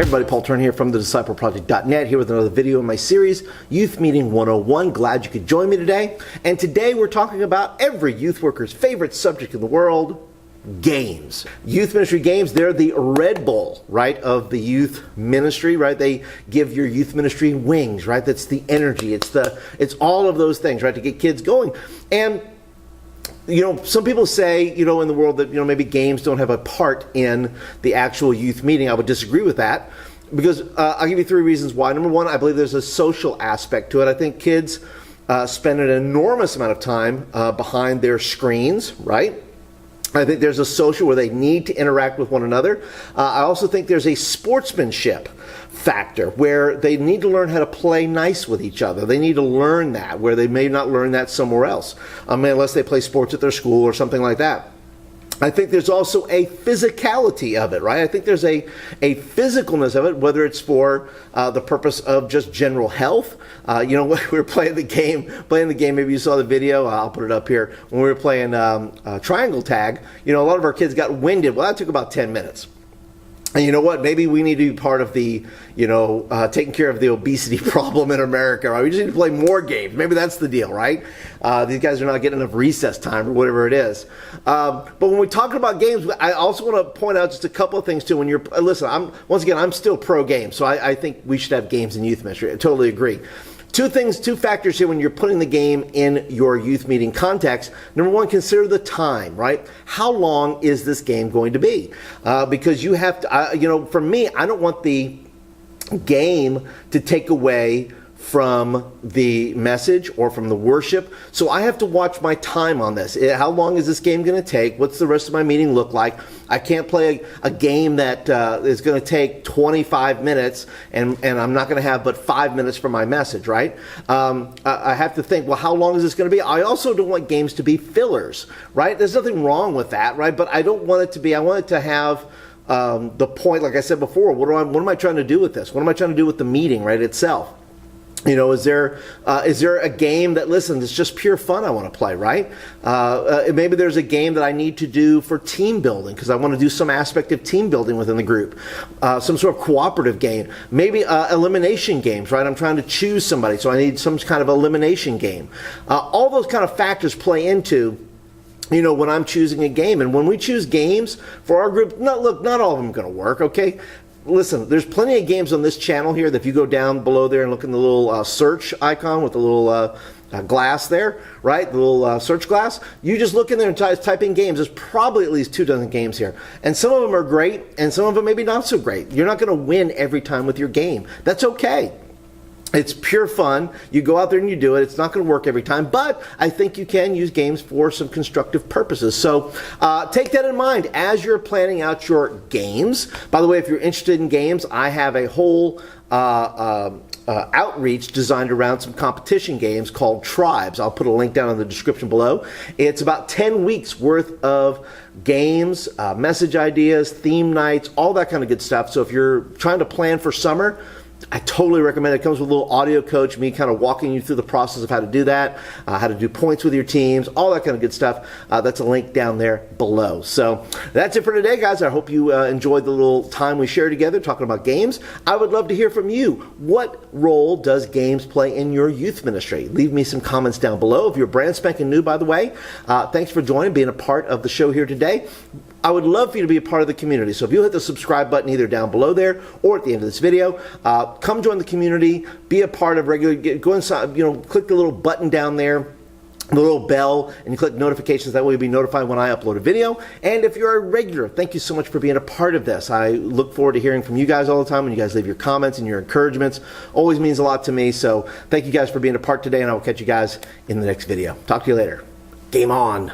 everybody, Paul Turner here from thediscipleproject.net, here with another video in my series, Youth Meeting 101. Glad you could join me today. And today we're talking about every youth worker's favorite subject in the world, games. Youth ministry games, they're the Red Bull, right, of the youth ministry, right? They give your youth ministry wings, right? That's the energy. It's all of those things, right, to get kids going. And you know, some people say, you know, in the world that, you know, maybe games don't have a part in the actual youth meeting. I would disagree with that because I'll give you three reasons why. Number one, I believe there's a social aspect to it. I think kids spend an enormous amount of time behind their screens, right? I think there's a social where they need to interact with one another. I also think there's a sportsmanship factor where they need to learn how to play nice with each other. They need to learn that where they may not learn that somewhere else, unless they play sports at their school or something like that. I think there's also a physicality of it, right? I think there's a physicalness of it, whether it's for the purpose of just general health. You know, when we were playing the game, maybe you saw the video, I'll put it up here, when we were playing triangle tag, you know, a lot of our kids got winded. Well, that took about 10 minutes. And you know what? Maybe we need to be part of the, you know, taking care of the obesity problem in America, right? We just need to play more games. Maybe that's the deal, right? These guys are not getting enough recess time or whatever it is. But when we talk about games, I also want to point out just a couple of things too. When you're, listen, I'm still pro game, so I think we should have games in youth ministry. I totally agree. Two factors here when you're putting the game in your youth meeting context. Number one, consider the time, right? How long is this game going to be? Because you have to, you know, for me, I don't want the game to take away from the message or from the worship. So I have to watch my time on this. How long is this game going to take? What's the rest of my meeting look like? I can't play a game that is going to take 25 minutes and I'm not going to have but 5 minutes for my message, right? I have to think, well, how long is this going to be? I also don't want games to be fillers, right? There's nothing wrong with that, right? But I don't want it to be, I want it to have the point, like I said before, what am I trying to do with this? What am I trying to do with the meeting, right, itself? You know, is there a game that, listen, it's just pure fun I want to play, right? Maybe there's a game that I need to do for team building because I want to do some aspect of team building within the group. Some sort of cooperative game. Maybe elimination games, right? I'm trying to choose somebody, so I need some kind of elimination game. All those kind of factors play into, you know, when I'm choosing a game. And when we choose games for our group, not all of them are going to work, okay? Listen, there's plenty of games on this channel here that if you go down below there and look in the little search icon with the little glass there, right? The little search glass. You just look in there and type in games. There's probably at least 2 dozen games here. And some of them are great and some of them maybe not so great. You're not going to win every time with your game. That's okay. It's pure fun. You go out there and you do it. It's not going to work every time, but I think you can use games for some constructive purposes. So take that in mind as you're planning out your games. By the way, if you're interested in games, I have a whole outreach designed around some competition games called Tribes. I'll put a link down in the description below. It's about 10 weeks worth of games, message ideas, theme nights, all that kind of good stuff. So if you're trying to plan for summer, I totally recommend it. It comes with a little audio coach, me kind of walking you through the process of how to do that, how to do points with your teams, all that kind of good stuff. That's a link down there below. So that's it for today, guys. I hope you enjoyed the little time we shared together talking about games. I would love to hear from you. What role does games play in your youth ministry? Leave me some comments down below. If you're brand spanking new, by the way, thanks for joining, being a part of the show here today. I would love for you to be a part of the community. So if you'll hit the subscribe button either down below there or at the end of this video, come join the community, be a part of regular, go inside, you know, click the little button down there, the little bell, and you click notifications. That way you'll be notified when I upload a video. And if you're a regular, thank you so much for being a part of this. I look forward to hearing from you guys all the time when you guys leave your comments and your encouragements. Always means a lot to me. So thank you guys for being a part today, and I will catch you guys in the next video. Talk to you later. Game on.